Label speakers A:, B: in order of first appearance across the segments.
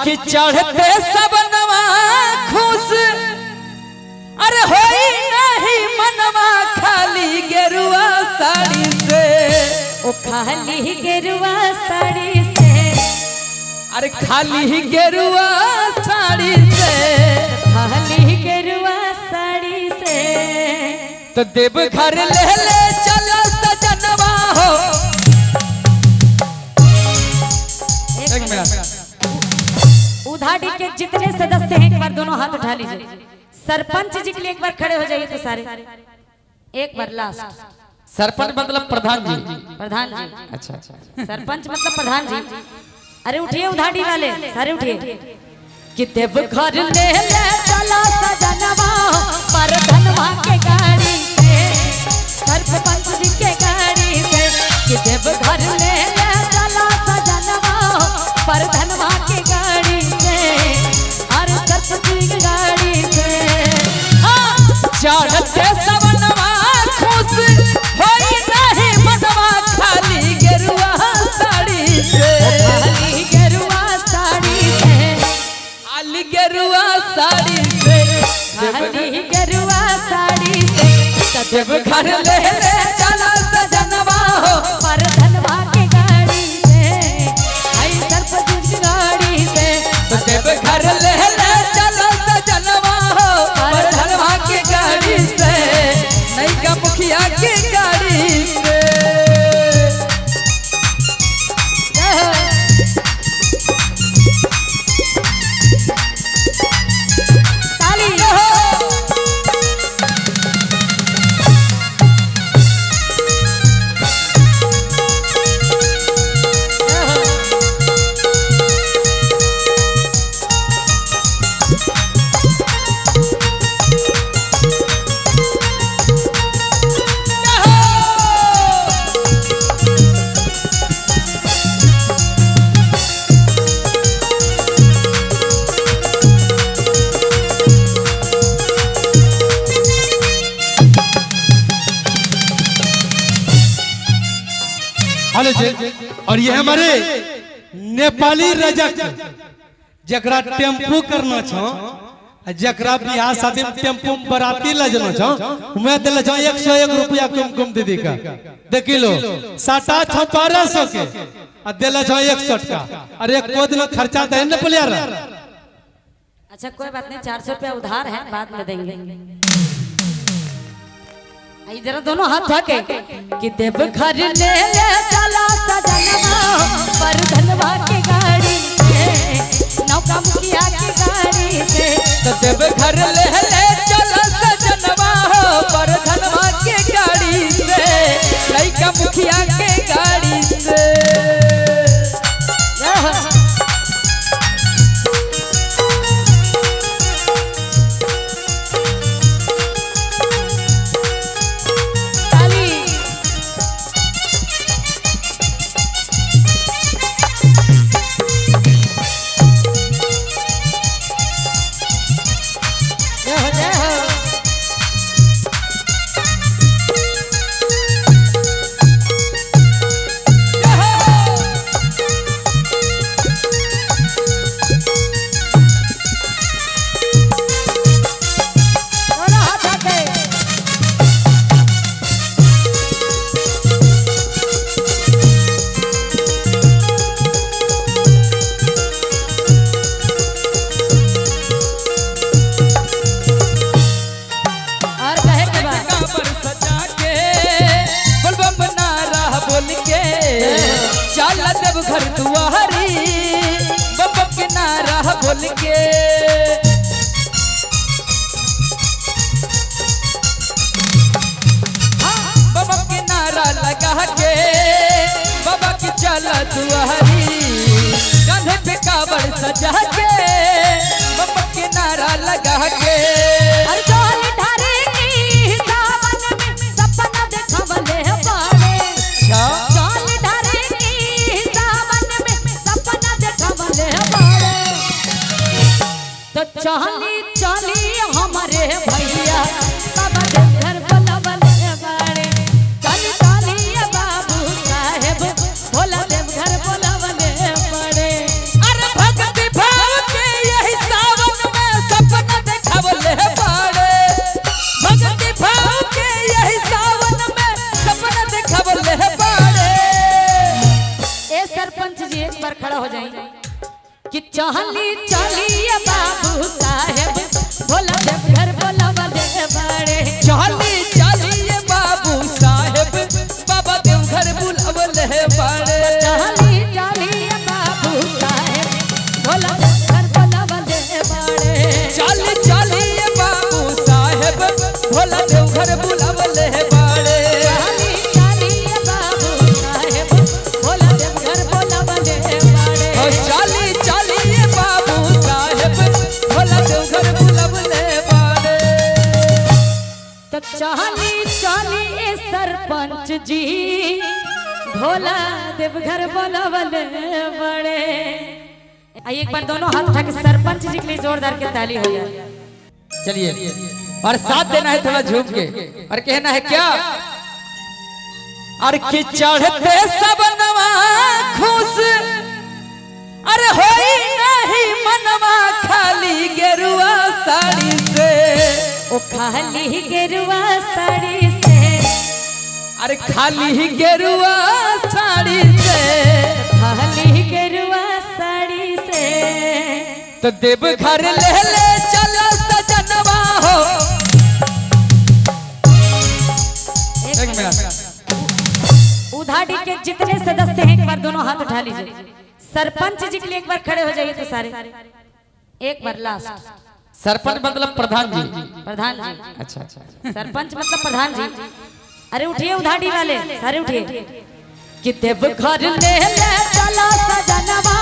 A: कि चढ़ते सब नवा खुश अरे होई नहीं मनवा खाली गेरुआ साड़ी से
B: ओ खाली गेरुआ साड़ी से
A: अरे खाली गेरुआ साड़ी से
B: खाली गेरुआ साड़ी से
A: तो देव घर ले ले चलो सजनवा हो। एक मिनट
B: उधाड़ी के जितने सदस्य हैं एक बार दोनों हाथ उठा लीजिए। सरपंच जी के लिए एक बार खड़े हो जाइए तो सारे एक बार लास्ट।
A: सरपंच मतलब प्रधान जी।
B: प्रधान जी
A: अच्छा
B: सरपंच मतलब प्रधान जी। अरे उठिए उधाड़ी वाले सारे उठिए। कि देव घर ले ले चलो सजनवा पर धनवा के गाड़ी से सरपंच जी के गाड़ी से। कि देव घर ले ले चलो सजनवा पर धनवा के गाड़ी से अरे सरपंच जी की गाड़ी से।
A: चढ़ते सवनवा खुश होई नहीं मनवा खाली गेरुआ साड़ी से
B: खाली गेरुआ साड़ी से
A: खाली गेरुआ साड़ी से
B: खाली गेरुआ साड़ी से
A: देव घर ले ले चला सजनवा हो
B: पर धनवा के गाड़ी से आई सरपंच की गाड़ी से।
A: देव घर ले ले चला सजनवा हो पर धनवा के गाड़ी से नहीं का मुखिया की गाड़ी से।
B: ताली
C: हेलो जी। और ये हमारे नेपाली रजक जकरा टेम्पू करना छो जकरा बियाह शादी में टेम्पू में बराती ले जाना छो मैं दिल छो 101 रुपया कुमकुम दीदी का देख लो 1200 के आ दिल छो 61 का। अरे एक को दिन खर्चा दे न प्लेयर।
B: अच्छा कोई बात नहीं 400 रुपया उधार है बाद में देंगे। आई जरा दोनों हाथ उठाके। कि देव घर ले ले चला सजनवा पर धनवा के गाड़ी से नौका मुखिया की गाड़ी से।
A: तो देव घर ले ले चला सजनवा हो पर धनवा के गाड़ी से नहीं का मुखिया के गाड़ी से। चल देव घर दुआरी बम के नारा बोल के बम के नारा लगा के बाबा की चल दुआरी कंधे पे कावड़ सजा के बम के नारा लगा के।
B: चाली चाली हमारे भैया बाबा देवघर बोलवले बाड़े। चाली चाली बाबू साहेब भोला देवघर बोलवले बाड़े।
A: अरे भक्ति भाव
B: कि चाली चालिए बाबू साहेब भोला देवघर बोला बजे बड़े
A: चाली चालिए बाबू साहेब बाबा देवघर बुलावले बाड़े
B: चाली चालिए बाबू साहेब भोला देवघर बोला बजे बड़े
A: चाली चालिए बाबू साहेब भोला देवघर बुलावले बाड़े
B: चाली चालिए बाबू साहेब भोला देवघर बोला बजे बड़े
A: ओ चाली चालिए बाबू साहेब भोला देवघर बुलावले बाड़े
B: तो चाली चालिए सरपंच जी भोला देवघर बोलावले बड़े। आइए एक बार दोनों हाथ उठा के सरपंच जी के लिए जोरदार के ताली हो जाए।
A: चलिए और साथ देना है थोड़ा झूम के और कहना है क्या और कि चढ़ते सब नवा खुश अरे होई नहीं मनवा खाली गेरुआ साड़ी से
B: ओ खाली गेरुआ साड़ी से
A: अरे खाली ही गेरुआ साड़ी से
B: खाली गेरुआ साड़ी से
A: तो देवघर ले चलो सजनवा हो। एक मिनट
B: उधाड़ी के जितने सदस्य हैं एक बार दोनों हाथ उठा लीजिए। सरपंच जी के लिए एक बार खड़े हो जाइए तो सारे एक बार लास्ट।
A: सरपंच मतलब प्रधान जी।
B: प्रधान जी
A: अच्छा अच्छा
B: सरपंच मतलब प्रधान जी। अरे उठिए उधाड़ी वाले सारे उठिए कि देवघर ले चला सजनवा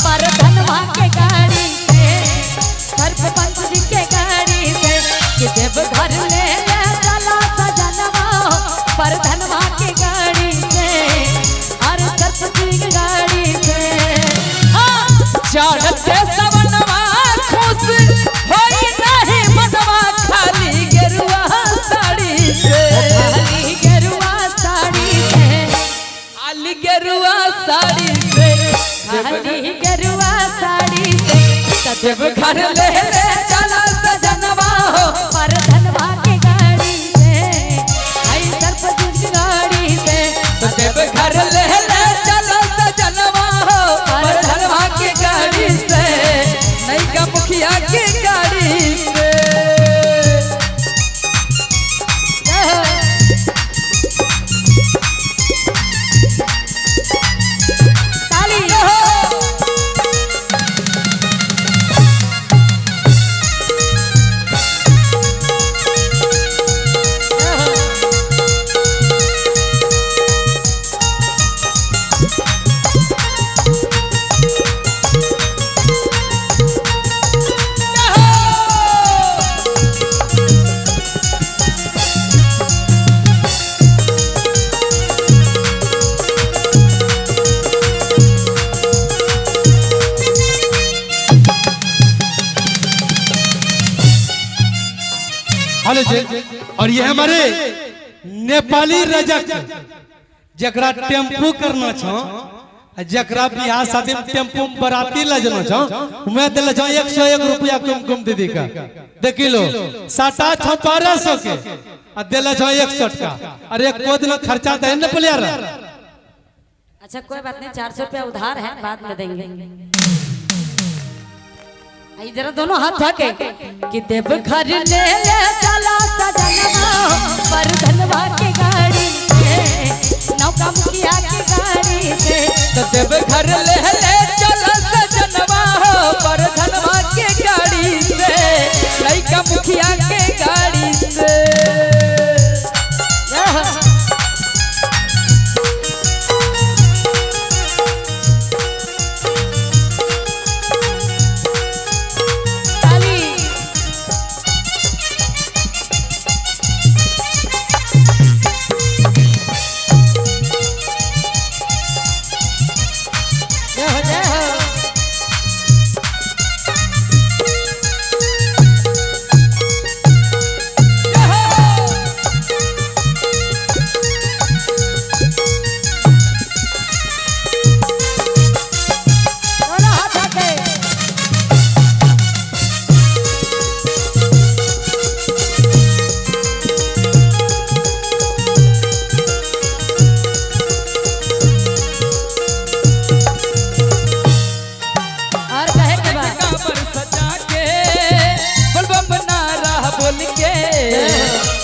B: पर धनवा के गाड़ी से सरपंच जी के गाड़ी से कि देवघर ले चला सजनवा पर धनवा के गाड़ी से अरे सरपंच जी की गाड़ी से
A: चढ़ते सवनवा खुश होई नहीं मनवा खाली गेरुआ साड़ी से
B: खाली गेरुआ साड़ी से
A: खाली गेरुआ साड़ी से
B: खाली गेरुआ साड़ी से
A: देवघर ले चला सजनवा हो।
B: पर धनवा के गाड़ी से आई सरपंच की गाड़ी से
A: देवघर ले चला सजनवा हो पर धनवा के गाड़ी से नहीं का मुखिया की गाड़ी से
B: ताली
C: हेलो जी और ये हमारे नेपाली रजक जकरा टेम्पू करना छो जकरा बियाह शादी में टेम्पू में बराती ले जाना छो मैं दिल छो 101 रुपया कुमकुम दीदी का देखी लो 1200 के आ दिल छो 61 का अरे को दिन खर्चा दे न प्लेयर।
B: अच्छा कोई बात नहीं 400 रुपया उधार है बाद में देंगे। आई जरा दोनों हाथ उठा के कि देवघर ले चला सजनवा पर धनवा के गाड़ी से नौका मुखिया की गाड़ी से
A: तो देवघर ले चला सजनवा हो पर धनवा के गाड़ी से लइका मुखिया के गाड़ी से
B: ताली जय हो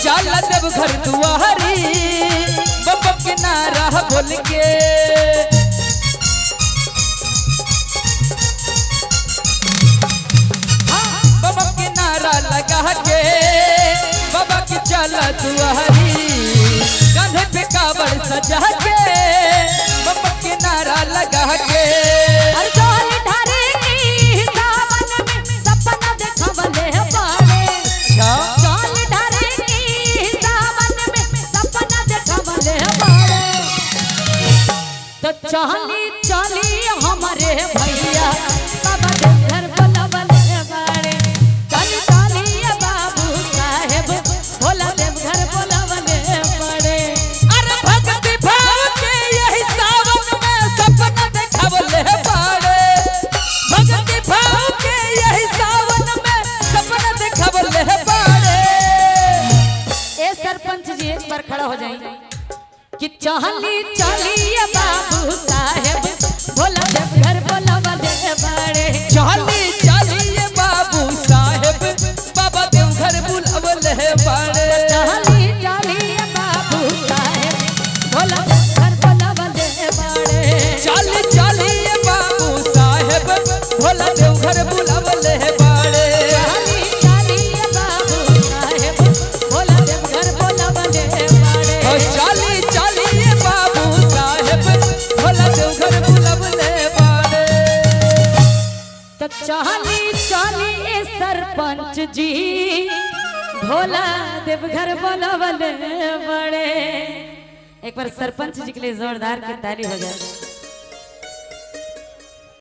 A: चल देव घर दुआरी बाबा के नारा बोल के। बाबा के नारा लगा के बाबा की चल दुआरी कांधे पे कावड़ सजा के बाबा के नारा लगा के।
B: जल ढारे की सावन में सपना देखवले बाड़े। जल ढारे की सावन में सपना देखवले बाड़े। तो चाली चाली हमारे भैया बाबा के घर बुलवले बाड़े। चाली चाली बाबू साहेब भोला देव घर बुलवले बाड़े।
A: अरे भक्ति भाव के यही सावन में सपना देखवले बाड़े। भक्ति भाव के यही सावन में सपना देखवले बाड़े।
B: ए सरपंच जी एक बार खड़ा हो जाइए कि चाली चाली बाबू साहेब भोला देव घर बुलवले बाड़े।
A: चाली चाली बाबू साहेब बाबा देव घर बुलवले बाड़े।
B: चाली चाली बाबू साहेब भोला देव घर बुलवले बाड़े।
A: चाली चाली बाबू साहेब भोला देव घर बुलवले बाड़े।
B: चाली चाली बाबू साहेब भोला देव घर बुलवले बाड़े।
A: ओ चाली चाली बाबू साहेब भोला देव घर बुलवले बाड़े।
B: तो चाली चाली ए सरपंच जी भोला देव घर बुलवले बाड़े। एक बार सरपंच जी के लिए जोरदार की ताली हो जाए।